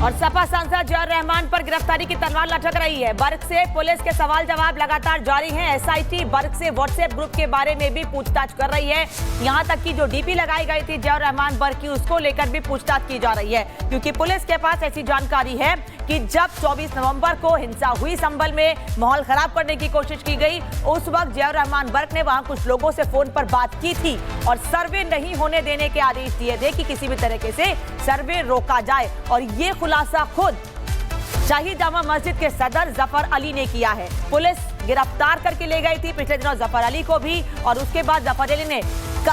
और सपा सांसद जौहर रहमान पर गिरफ्तारी की तलवार लटक रही है। बर्क से पुलिस के सवाल जवाब लगातार जारी हैं। एसआईटी बर्क से व्हाट्सएप ग्रुप के बारे में भी पूछताछ कर रही है। यहां तक कि जो डीपी लगाई गई थी जौहर रहमान बर्क की, उसको लेकर भी पूछताछ की जा रही है, क्योंकि पुलिस के पास ऐसी जानकारी है कि जब 24 नवंबर को हिंसा हुई संभल में, माहौल खराब करने की कोशिश की गई, उस वक्त जौहर रहमान बर्क ने वहां कुछ लोगों से फोन पर बात की थी और सर्वे नहीं होने देने के आदेश दिए थे कि किसी भी तरीके से सर्वे रोका जाए। और ये खुलासा खुद शाही जामा मस्जिद के सदर जफर अली ने किया है। पुलिस गिरफ्तार करके ले गई थी पिछले दिनों जफर अली को भी, और उसके बाद जफर अली ने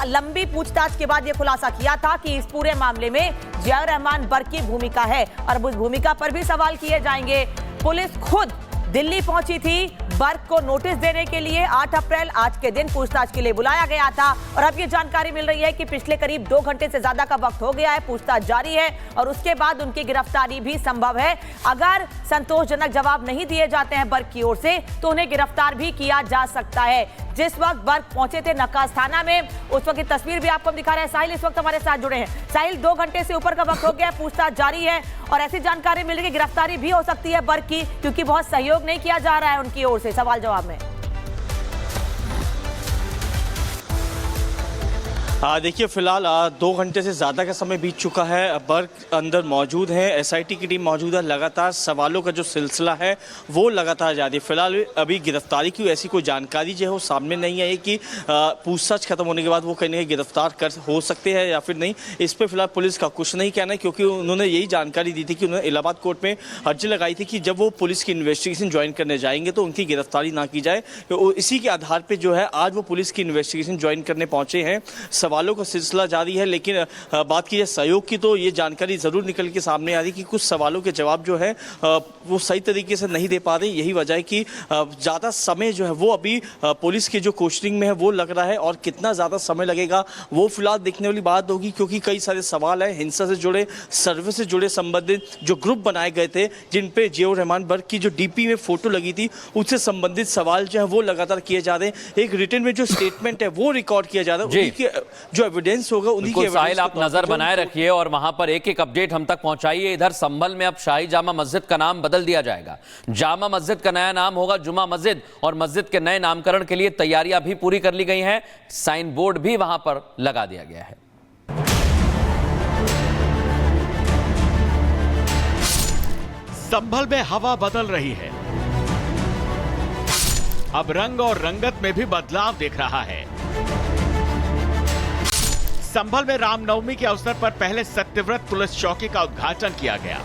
लंबी पूछताछ के बाद यह खुलासा किया था कि इस पूरे मामले में जौहर रहमान बर्क की भूमिका है और उस भूमिका पर भी सवाल किए जाएंगे। पुलिस खुद दिल्ली पहुंची थी बर्क को नोटिस देने के लिए। 8 अप्रैल आज के दिन पूछताछ के लिए बुलाया गया था और अब ये जानकारी मिल रही है कि पिछले करीब 2 घंटे से ज्यादा का वक्त हो गया है, पूछताछ जारी है और उसके बाद उनकी गिरफ्तारी भी संभव है। अगर संतोषजनक जवाब नहीं दिए जाते हैं बर्क की ओर से तो उन्हें गिरफ्तार भी किया जा सकता है। जिस वक्त बर्क पहुंचे थे नक्कास थाना में, उस वक्त की तस्वीर भी आपको हम दिखा रहे हैं। साहिल इस वक्त हमारे साथ जुड़े हैं। साहिल, 2 घंटे से ऊपर का वक्त हो गया, पूछताछ जारी है और ऐसी जानकारी मिल रही है गिरफ्तारी भी हो सकती है बर्क की, क्योंकि बहुत सहयोग नहीं किया जा रहा है उनकी ओर से सवाल जवाब में। देखिए, फिलहाल 2 घंटे से ज़्यादा का समय बीत चुका है। बर्क अंदर मौजूद है, एसआईटी की टीम मौजूद है। लगातार सवालों का जो सिलसिला है वो लगातार जारी है। फिलहाल अभी गिरफ्तारी की ऐसी कोई जानकारी जो है वो सामने नहीं आई कि पूछताछ खत्म होने के बाद वो कहीं गिरफ्तार कर हो सकते हैं या फिर नहीं। इस पर फिलहाल पुलिस का कुछ नहीं कहना है, क्योंकि उन्होंने यही जानकारी दी थी कि उन्होंने इलाहाबाद कोर्ट में अर्जी लगाई थी कि जब वो पुलिस की इन्वेस्टिगेशन ज्वाइन करने जाएंगे तो उनकी गिरफ्तारी ना की जाए। तो इसी के आधार पर जो है आज वो पुलिस की इन्वेस्टिगेशन ज्वाइन करने पहुंचे हैं। सवालों का सिलसिला जारी है, लेकिन बात की जाए सहयोग की तो ये जानकारी जरूर निकल के सामने आ रही कि कुछ सवालों के जवाब जो है वो सही तरीके से नहीं दे पा रहे। यही वजह है कि ज़्यादा समय जो है वो अभी पुलिस के जो क्वेश्चनिंग में है वो लग रहा है, और कितना ज़्यादा समय लगेगा वो फिलहाल देखने वाली बात होगी, क्योंकि कई सारे सवाल हैं हिंसा से जुड़े, सर्वे से जुड़े संबंधित जो ग्रुप बनाए गए थे जिन पे जौहर रहमान बर्क की जो डीपी में फोटो लगी थी उससे संबंधित सवाल जो है वो लगातार किए जा रहे हैं। एक रिटन में जो स्टेटमेंट है वो रिकॉर्ड किया जा रहा है, उन्हीं के जो एविडेंस होगा उन्हीं के। साहिल, आप नजर बनाए रखिए और वहां पर एक एक अपडेट हम तक पहुंचाइए। इधर संभल में अब शाही जामा मस्जिद का नाम बदल दिया जाएगा। जामा मस्जिद का नया नाम होगा जुमा मस्जिद, और मस्जिद के नए नामकरण के लिए तैयारियां भी पूरी कर ली गई हैं। साइन बोर्ड भी वहां पर लगा दिया गया है। संभल में हवा बदल रही है, अब रंग और रंगत में भी बदलाव दिख रहा है। संभल में रामनवमी के अवसर पर पहले सत्यव्रत पुलिस चौकी का उद्घाटन किया गया,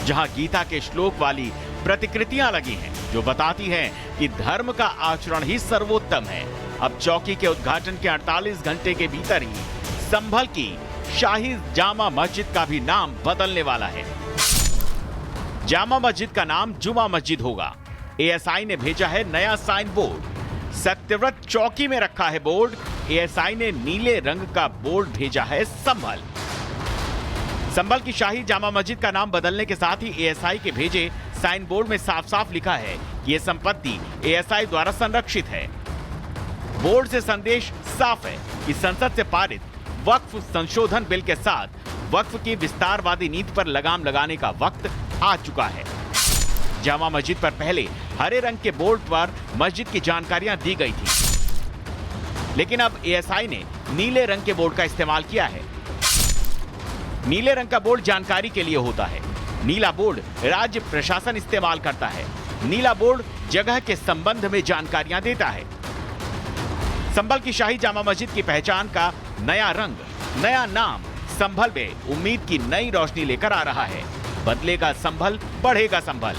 जहां गीता के श्लोक वाली प्रतिकृतियां लगी हैं जो बताती हैं कि धर्म का आचरण ही सर्वोत्तम है। अब चौकी के उद्घाटन के 48 घंटे के भीतर ही संभल की शाही जामा मस्जिद का भी नाम बदलने वाला है। जामा मस्जिद का नाम जुमा मस्जिद होगा। एएसआई ने भेजा है नया साइन बोर्ड। सत्यव्रत चौकी में रखा है बोर्ड। एएसआई ने नीले रंग का बोर्ड भेजा है संभल। संभल की शाही जामा मस्जिद का नाम बदलने के साथ ही एएसआई के भेजे साइन बोर्ड में साफ साफ लिखा है कि यह संपत्ति एएसआई द्वारा संरक्षित है। बोर्ड से संदेश साफ है कि संसद से पारित वक्फ संशोधन बिल के साथ वक्फ की विस्तारवादी नीति पर लगाम लगाने का वक्त आ चुका है। जामा मस्जिद पर पहले हरे रंग के बोर्ड पर मस्जिद की जानकारियां दी गई थी, लेकिन अब एएसआई ने नीले रंग के बोर्ड का इस्तेमाल किया है। नीले रंग का बोर्ड जानकारी के लिए होता है। नीला बोर्ड राज्य प्रशासन इस्तेमाल करता है। नीला बोर्ड जगह के संबंध में जानकारियां देता है। संभल की शाही जामा मस्जिद की पहचान का नया रंग, नया नाम संभल में उम्मीद की नई रोशनी लेकर आ रहा है। बदलेगा संभल, बढ़ेगा संभल।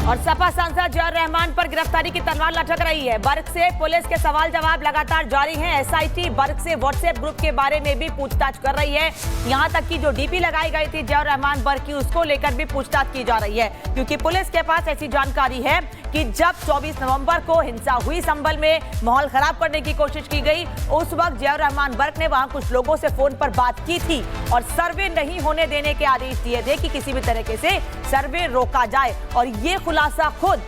और सपा सांसद जौहर रहमान पर गिरफ्तारी की तलवार लटक रही है। बर्क से पुलिस के सवाल जवाब लगातार जारी हैं। एसआईटी बर्क से व्हाट्सएप ग्रुप के बारे में भी पूछताछ कर रही है। यहां तक कि जो डीपी लगाई गई थी जौहर रहमान बर्क की, उसको लेकर भी पूछताछ की जा रही है, क्योंकि पुलिस के पास ऐसी जानकारी है कि जब 24 नवंबर को हिंसा हुई संभल में, माहौल खराब करने की कोशिश की गई, उस वक्त जौहर रहमान बर्क ने वहां कुछ लोगों से फोन पर बात की थी और सर्वे नहीं होने देने के आदेश दिए थे कि किसी भी तरीके से सर्वे रोका जाए। और ये खुलासा खुद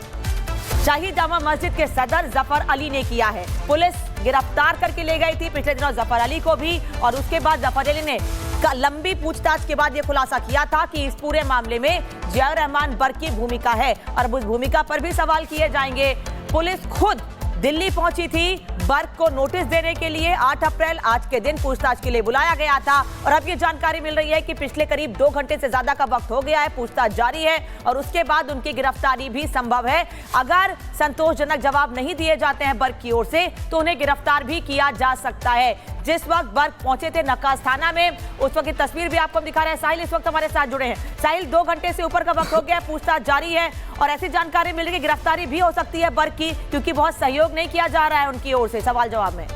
शाही जामा मस्जिद के सदर जफर अली ने किया है। पुलिस गिरफ्तार करके ले गई थी पिछले दिनों जफर अली को भी, और उसके बाद जफर अली ने का लंबी पूछताछ के बाद यह खुलासा किया था कि इस पूरे मामले में जियाउर रहमान बर्क की भूमिका है और उस भूमिका पर भी सवाल किए जाएंगे। पुलिस खुद दिल्ली पहुंची थी बर्क को नोटिस देने के लिए। 8 अप्रैल आज के दिन पूछताछ के लिए बुलाया गया था और अब ये जानकारी मिल रही है कि पिछले करीब 2 घंटे से ज्यादा का वक्त हो गया है, पूछताछ जारी है और उसके बाद उनकी गिरफ्तारी भी संभव है। अगर संतोषजनक जवाब नहीं दिए जाते हैं बर्क की ओर से तो उन्हें गिरफ्तार भी किया जा सकता है। जिस वक्त बर्क पहुंचे थे नक्कास थाना में, उस वक्त की तस्वीर भी आपको हम दिखा रहे हैं। साहिल इस वक्त हमारे साथ जुड़े हैं। साहिल, 2 घंटे से ऊपर का वक्त हो गया, पूछताछ जारी है और ऐसी जानकारी मिल रही है कि गिरफ्तारी भी हो सकती है बर्क की, क्योंकि बहुत सहयोग नहीं किया जा रहा है उनकी ओर से सवाल जवाब में।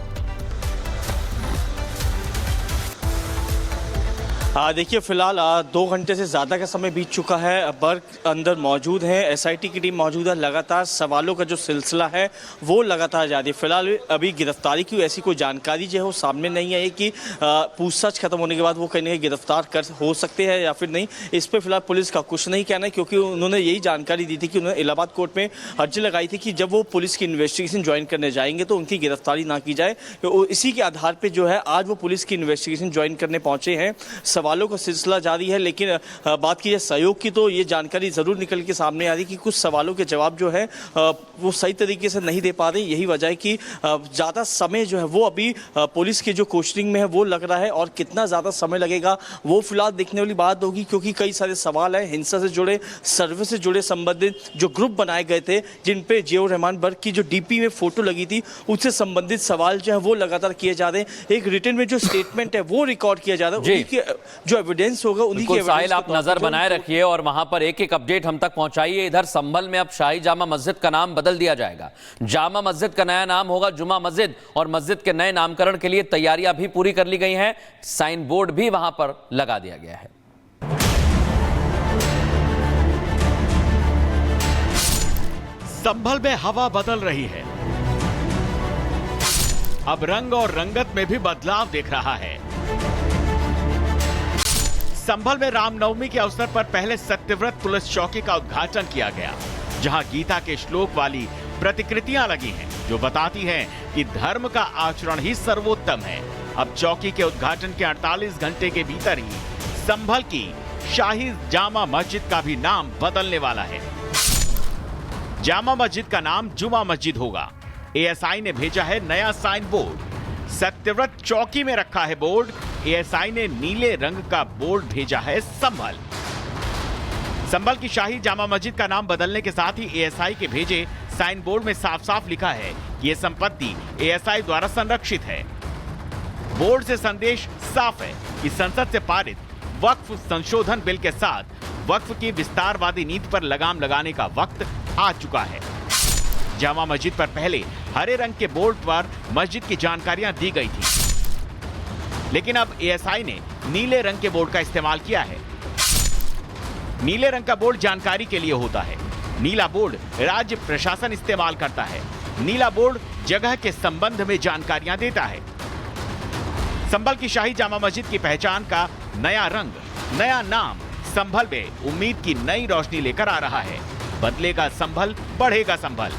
देखिए, फिलहाल 2 घंटे से ज़्यादा का समय बीत चुका है। बर्क अंदर मौजूद है, एसआईटी की टीम मौजूद है। लगातार सवालों का जो सिलसिला है वो लगातार जारी है। फिलहाल अभी गिरफ्तारी की ऐसी कोई जानकारी जो है वो सामने नहीं आई कि पूछताछ खत्म होने के बाद वो कहीं गिरफ्तार हो सकते हैं या फिर नहीं। इस पर फिलहाल पुलिस का कुछ नहीं कहना है, क्योंकि उन्होंने यही जानकारी दी थी कि उन्होंने इलाहाबाद कोर्ट में अर्जी लगाई थी कि जब वो पुलिस की इन्वेस्टिगेशन ज्वाइन करने जाएंगे तो उनकी गिरफ्तारी ना की जाए। तो इसी के आधार पर जो है आज वो पुलिस की इन्वेस्टिगेशन ज्वाइन करने पहुंचे हैं। सवालों का सिलसिला जारी है, लेकिन बात की जाए सहयोग की तो ये जानकारी जरूर निकल के सामने आ रही कि कुछ सवालों के जवाब जो है वो सही तरीके से नहीं दे पा रहे। यही वजह है कि ज़्यादा समय जो है वो अभी पुलिस की जो क्वेश्चनिंग में है वो लग रहा है और कितना ज़्यादा समय लगेगा वो फिलहाल देखने वाली बात होगी, क्योंकि कई सारे सवाल हैं हिंसा से जुड़े, सर्वे से जुड़े संबंधित जो ग्रुप बनाए गए थे जिन पे जियाउर रहमान बर्क की जो डीपी में फोटो लगी थी उससे संबंधित सवाल जो है वो लगातार किए जा रहे हैं। एक रिटन में जो स्टेटमेंट है वो रिकॉर्ड किया जा रहा है, उनकी जो एविडेंस होगा उन्हीं के साहिल, आप नजर बनाए रखिए और वहां पर एक एक अपडेट हम तक पहुंचाइए। इधर संभल में अब शाही जामा मस्जिद का नाम बदल दिया जाएगा। जामा मस्जिद का नया नाम होगा जुमा मस्जिद और मस्जिद के नए नामकरण के लिए तैयारियां भी पूरी कर ली गई हैं। साइन बोर्ड भी वहां पर लगा दिया गया है। संभल में हवा बदल रही है, अब रंग और रंगत में भी बदलाव दिख रहा है। संभल में रामनवमी के अवसर पर पहले सत्यव्रत पुलिस चौकी का उद्घाटन किया गया, जहां गीता के श्लोक वाली प्रतिकृतियां लगी हैं जो बताती हैं कि धर्म का आचरण ही सर्वोत्तम है। अब चौकी के उद्घाटन के 48 घंटे के भीतर ही संभल की शाही जामा मस्जिद का भी नाम बदलने वाला है। जामा मस्जिद का नाम जुमा मस्जिद होगा। एएसआई ने भेजा है नया साइन बोर्ड। सत्यव्रत चौकी में रखा है बोर्ड। एएसआई ने नीले रंग का बोर्ड भेजा है संभल। संभल की शाही जामा मस्जिद का नाम बदलने के साथ ही एएसआई के भेजे साइन बोर्ड में साफ साफ लिखा है कि यह संपत्ति एएसआई द्वारा संरक्षित है। बोर्ड से संदेश साफ है कि संसद से पारित वक्फ संशोधन बिल के साथ वक्फ की विस्तारवादी नीति पर लगाम लगाने का वक्त आ चुका है। जामा मस्जिद पर पहले हरे रंग के बोर्ड पर मस्जिद की जानकारियां दी गई थी, लेकिन अब एएसआई ने नीले रंग के बोर्ड का इस्तेमाल किया है। नीले रंग का बोर्ड जानकारी के लिए होता है। नीला बोर्ड राज्य प्रशासन इस्तेमाल करता है। नीला बोर्ड जगह के संबंध में जानकारियां देता है। संभल की शाही जामा मस्जिद की पहचान का नया रंग, नया नाम संभल में उम्मीद की नई रोशनी लेकर आ रहा है। बदलेगा संभल, बढ़ेगा संभल।